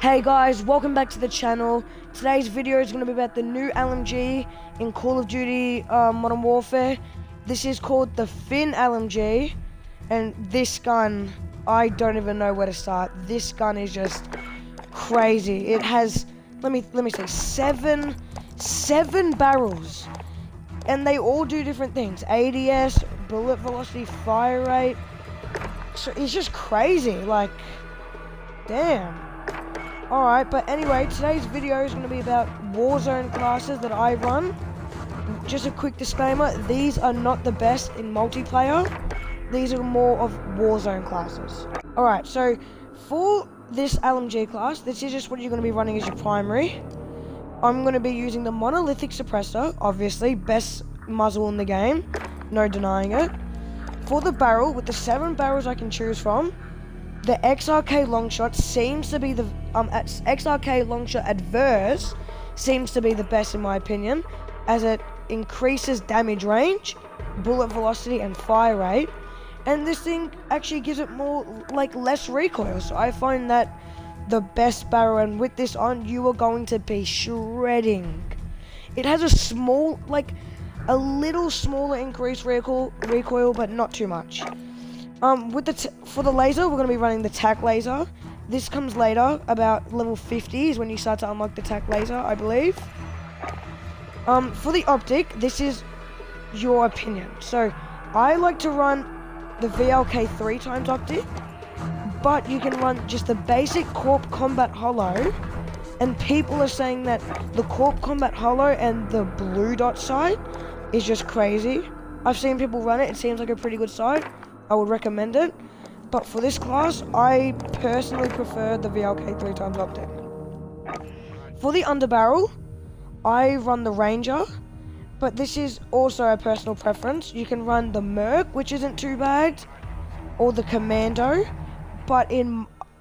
Hey guys, welcome back to the channel. Today's video is going to be about the new LMG in Call of Duty Modern Warfare. This is called the Finn LMG, and this gun, I don't even know where to start. This gun is just crazy. It has, let me say, seven barrels, and they all do different things. ADS, bullet velocity, fire rate. So it's just crazy. Like, damn. Alright, but anyway, today's video is going to be about Warzone classes that I run. Just a quick disclaimer, these are not the best in multiplayer. These are more of Warzone classes. Alright, so for this LMG class, this is just what you're going to be running as your primary. I'm going to be using the monolithic suppressor, obviously, best muzzle in the game, no denying it. For the barrel, with the 7 barrels I can choose from, the XRK Longshot seems to be the XRK Longshot Adverse seems to be the best in my opinion, as it increases damage range, bullet velocity, and fire rate. And this thing actually gives it more, less recoil. So I find that the best barrel, and with this on, you are going to be shredding. It has a small, a little smaller increased recoil, but not too much. For the laser, we're going to be running the TAC laser. This comes later, about level 50 is when you start to unlock the TAC laser, I believe. For the optic, this is your opinion. So, I like to run the VLK 3 times optic, but you can run just the basic Corp Combat Holo, and people are saying that the Corp Combat Holo and the blue dot sight is just crazy. I've seen people run it seems like a pretty good sight. I would recommend it, but for this class, I personally prefer the VLK 3 times optic. For the underbarrel, I run the Ranger, but this is also a personal preference. You can run the Merc, which isn't too bad, or the Commando, but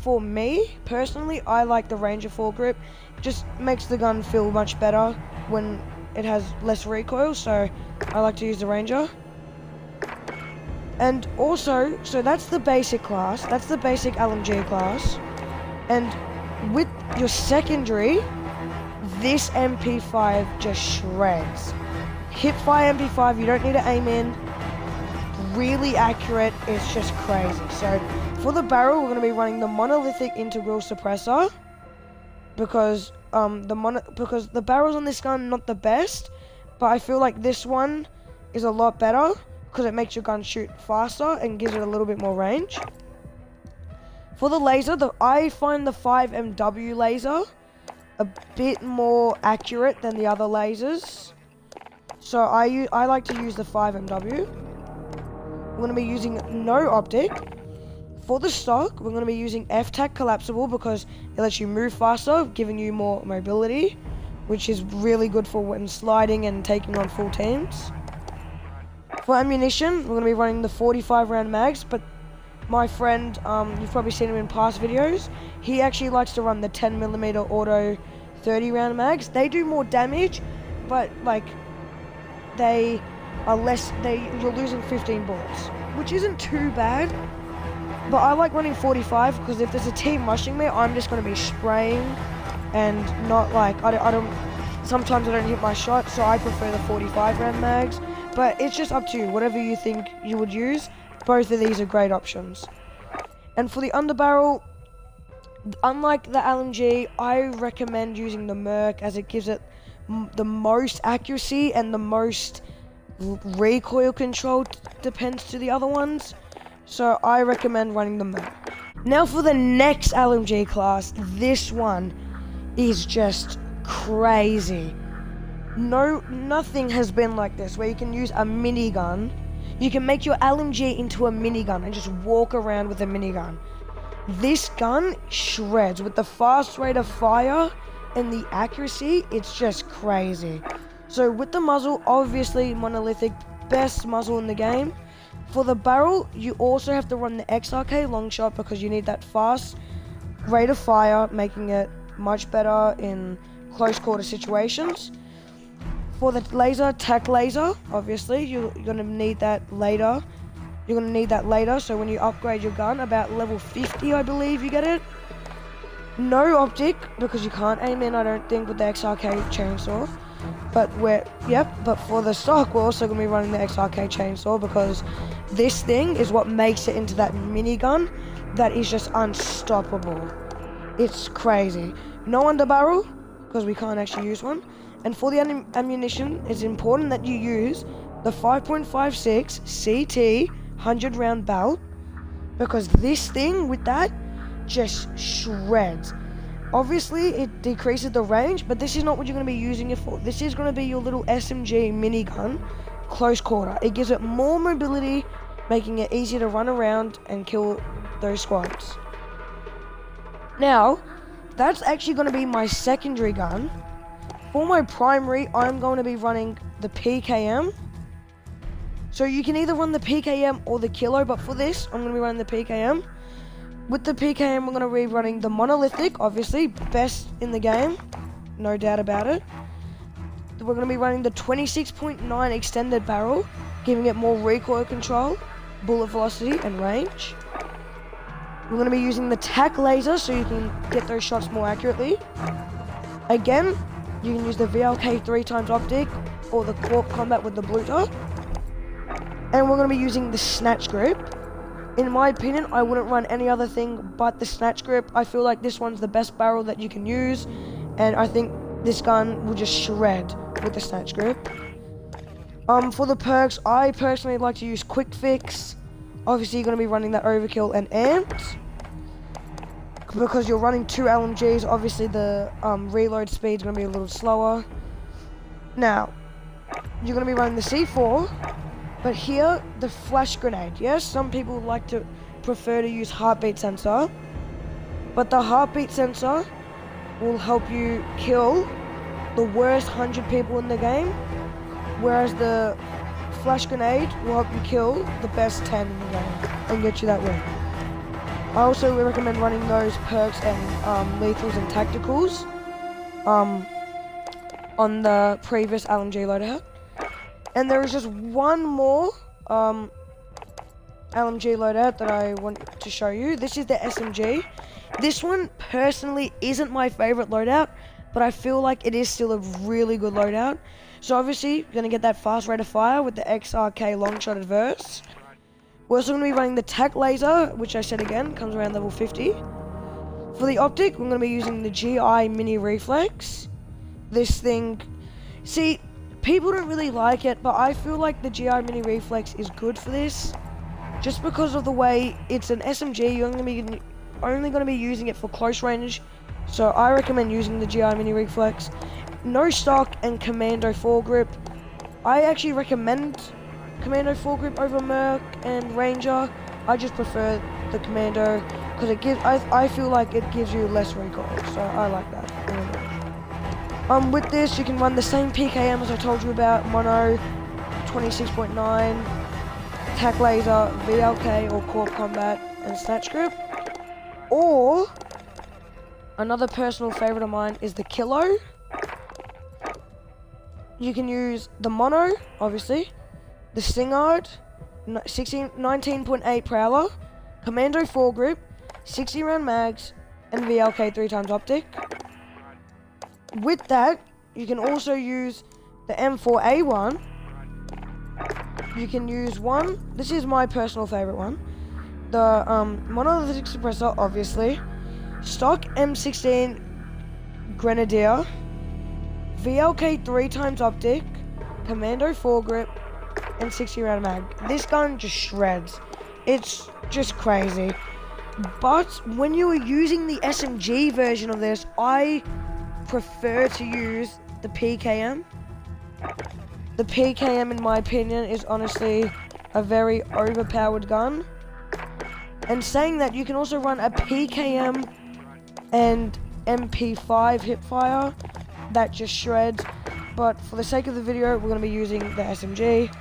for me, personally, I like the Ranger foregrip. It just makes the gun feel much better when it has less recoil, so I like to use the Ranger. And also, so that's the basic class, that's the basic LMG class, and with your secondary, this MP5 just shreds. Hipfire MP5, you don't need to aim in, really accurate, it's just crazy. So, for the barrel, we're going to be running the monolithic integral suppressor, because the barrels on this gun not the best, but I feel like this one is a lot better, because it makes your gun shoot faster and gives it a little bit more range. For the laser, I find the 5MW laser a bit more accurate than the other lasers. So I like to use the 5MW. We're going to be using no optic. For the stock, we're going to be using FTAC collapsible because it lets you move faster, giving you more mobility, which is really good for when sliding and taking on full teams. For ammunition, we're going to be running the 45 round mags, but my friend, you've probably seen him in past videos, he actually likes to run the 10mm auto 30 round mags. They do more damage, but they are less, you're losing 15 bullets, which isn't too bad, but I like running 45 because if there's a team rushing me, I'm just going to be spraying and not sometimes I don't hit my shot, so I prefer the 45 round mags. But it's just up to you, whatever you think you would use. Both of these are great options. And for the underbarrel, unlike the LMG, I recommend using the Merc as it gives it the most accuracy and the most recoil control depends to the other ones. So I recommend running the Merc. Now for the next LMG class, this one is just crazy. Nothing has been like this, where you can use a minigun. You can make your LMG into a minigun and just walk around with a minigun. This gun shreds with the fast rate of fire and the accuracy. It's just crazy. So with the muzzle, obviously monolithic, best muzzle in the game. For the barrel, you also have to run the XRK Longshot because you need that fast rate of fire, making it much better in close quarter situations. For the laser, TAC laser, obviously, you're going to need that later. So when you upgrade your gun, about level 50, I believe you get it. No optic, because you can't aim in, I don't think, with the XRK chainsaw. But but for the stock, we're also going to be running the XRK chainsaw, because this thing is what makes it into that minigun that is just unstoppable. It's crazy. No underbarrel, because we can't actually use one. And for the ammunition, it's important that you use the 5.56 CT 100 round belt, because this thing with that just shreds. Obviously, it decreases the range, but this is not what you're going to be using it for. This is going to be your little SMG minigun, close quarter. It gives it more mobility, making it easier to run around and kill those squads. Now, that's actually going to be my secondary gun. For my primary, I'm going to be running the PKM. So you can either run the PKM or the Kilo, but for this, I'm going to be running the PKM. With the PKM, we're going to be running the monolithic, obviously, best in the game, no doubt about it. We're going to be running the 26.9 extended barrel, giving it more recoil control, bullet velocity, and range. We're going to be using the tac laser, so you can get those shots more accurately. Again, you can use the VLK 3x optic, or the Corp Combat with the blue dot. And we're going to be using the snatch grip. In my opinion, I wouldn't run any other thing but the snatch grip. I feel like this one's the best barrel that you can use, and I think this gun will just shred with the snatch grip. For the perks, I personally like to use quick fix. Obviously, you're going to be running that overkill and amped, because you're running 2 LMGs. Obviously, the reload speed is going to be a little slower. Now, you're going to be running the C4. But here, the flash grenade. Yes, some people like to prefer to use heartbeat sensor, but the heartbeat sensor will help you kill the worst 100 people in the game, whereas the flash grenade will help you kill the best 10 in the game and get you that win. I also recommend running those perks and lethals and tacticals on the previous LMG loadout. And there is just one more LMG loadout that I want to show you. This is the SMG. This one personally isn't my favorite loadout, but I feel like it is still a really good loadout. So obviously, you're going to get that fast rate of fire with the XRK long shot adverse. We're also going to be running the tac laser, which I said again, comes around level 50. For the optic, we're going to be using the GI mini reflex. This thing, see, people don't really like it, but I feel like the GI Mini Reflex is good for this, just because of the way it's an SMG. You're only going to be using it for close range, so I recommend using the GI Mini Reflex. No stock and Commando foregrip. I actually recommend Commando foregrip over Merc and Ranger. I just prefer the Commando because I feel like it gives you less recoil, so I like that. With this, you can run the same PKM as I told you about, mono, 26.9, tac laser, VLK or Corp Combat, and snatch grip. Or, another personal favorite of mine is the Kilo. You can use the mono, obviously, the Stingard, 19.8 Prowler, Commando foregrip, 60 round mags, and VLK 3x optic. With that, you can also use the M4A1. You can use one, this is my personal favorite one, the monolithic suppressor, obviously, stock M16 Grenadier, VLK 3x optic, Commando foregrip, and 60 round mag. This gun just shreds. It's just crazy. But when you are using the SMG version of this, I prefer to use the PKM. The PKM, in my opinion, is honestly a very overpowered gun. And saying that, you can also run a PKM and MP5 hipfire that just shreds. But for the sake of the video, we're going to be using the SMG.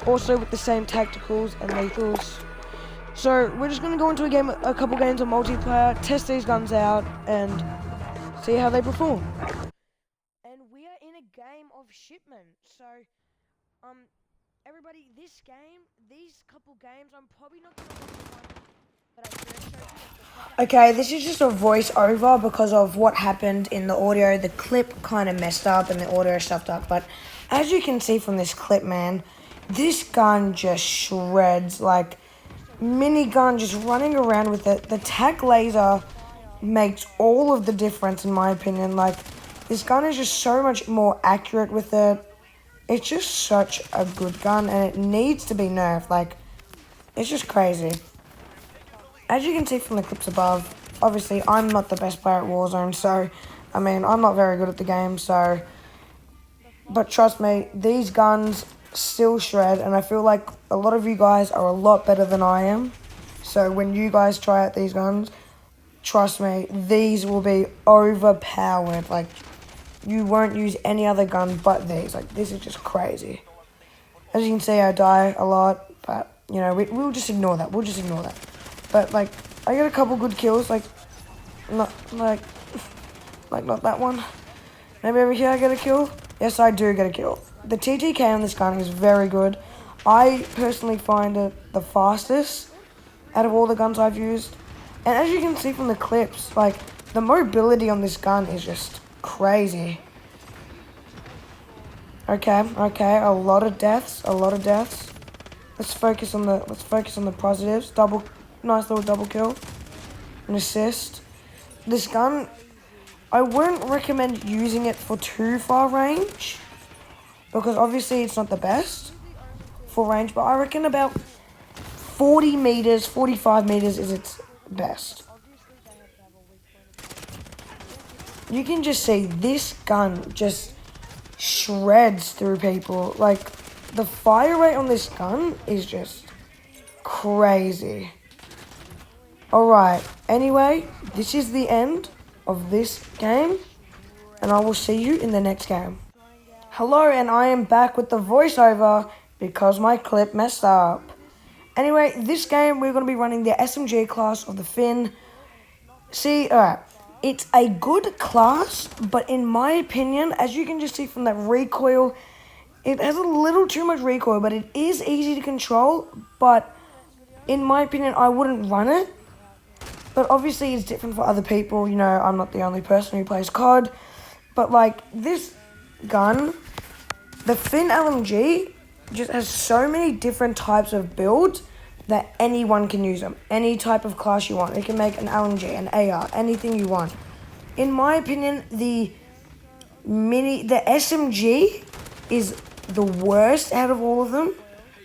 Also with the same tacticals and lethals. So we're just going to go into a couple games of multiplayer, test these guns out, and see how they perform. And we are in a game of shipment. So, everybody, these couple games, I'm probably not going to Okay, this is just a voiceover because of what happened in the audio. The clip kind of messed up and the audio stuffed up. But as you can see from this clip, man, this gun just shreds. Like, minigun just running around with it. The tac laser makes all of the difference, in my opinion. Like, this gun is just so much more accurate with it. It's just such a good gun, and it needs to be nerfed. Like, it's just crazy. As you can see from the clips above, obviously I'm not the best player at Warzone, so, I mean, I'm not very good at the game, so, but trust me, these guns still shred, and I feel like a lot of you guys are a lot better than I am, so when you guys try out these guns, trust me, these will be overpowered. Like, you won't use any other gun but these. Like, this is just crazy. As you can see, I die a lot, but, you know, we'll just ignore that. We'll just ignore that. But, like, I get a couple good kills, like, not that one. Maybe over here I get a kill. Yes, I do get a kill. The TTK on this gun is very good. I personally find it the fastest out of all the guns I've used. And as you can see from the clips, like, the mobility on this gun is just crazy. Okay, a lot of deaths. Let's focus on the positives. Nice little double kill. An assist. This gun, I wouldn't recommend using it for too far range, because obviously it's not the best for range, but I reckon about 40 meters, 45 meters is its best. You can just see this gun just shreds through people. Like, the fire rate on this gun is just crazy. Alright, anyway, this is the end of this game, and I will see you in the next game. Hello, and I am back with the voiceover because my clip messed up. Anyway, this game we're going to be running the SMG class of the Finn. See, alright, it's a good class, but in my opinion, as you can just see from that recoil, it has a little too much recoil, but it is easy to control, but in my opinion, I wouldn't run it. But obviously it's different for other people, you know, I'm not the only person who plays COD. But like, this gun, the Finn LMG, just has so many different types of builds that anyone can use them. Any type of class you want. It can make an LMG, an AR, anything you want. In my opinion, the SMG is the worst out of all of them.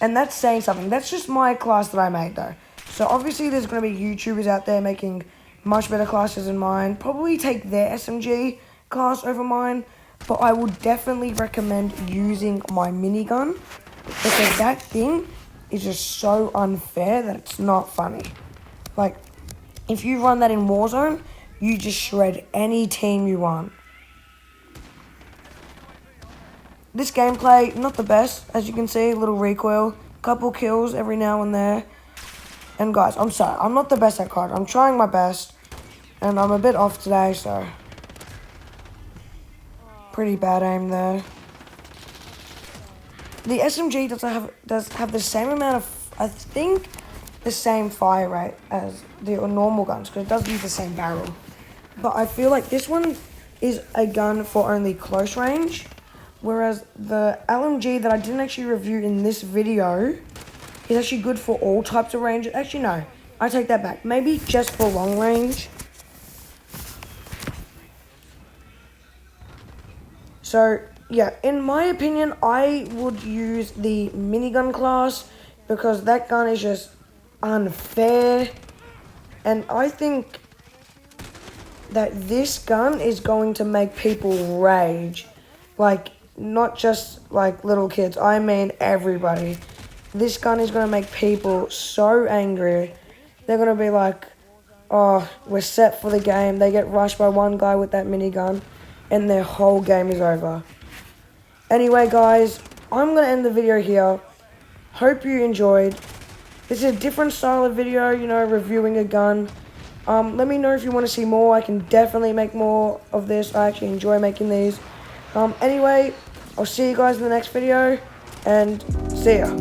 And that's saying something. That's just my class that I made though. So obviously there's going to be YouTubers out there making much better classes than mine. Probably take their SMG class over mine. But I would definitely recommend using my minigun, because that thing is just so unfair that it's not funny. Like, if you run that in Warzone, you just shred any team you want. This gameplay, not the best. As you can see, a little recoil. Couple kills every now and there. And guys, I'm sorry, I'm not the best at COD. I'm trying my best, and I'm a bit off today, so pretty bad aim there. The SMG does have the same amount of, I think, the same fire rate as the normal guns, because it does use the same barrel. But I feel like this one is a gun for only close range, whereas the LMG that I didn't actually review in this video is actually good for all types of range. Actually, no. I take that back. Maybe just for long range. So, yeah. In my opinion, I would use the minigun class, because that gun is just unfair. And I think that this gun is going to make people rage. Like, not just, like, little kids. I mean everybody. This gun is going to make people so angry. They're going to be like, oh, we're set for the game. They get rushed by one guy with that minigun, and their whole game is over. Anyway, guys, I'm going to end the video here. Hope you enjoyed. This is a different style of video, you know, reviewing a gun. Let me know if you want to see more. I can definitely make more of this. I actually enjoy making these. Anyway, I'll see you guys in the next video, and see ya.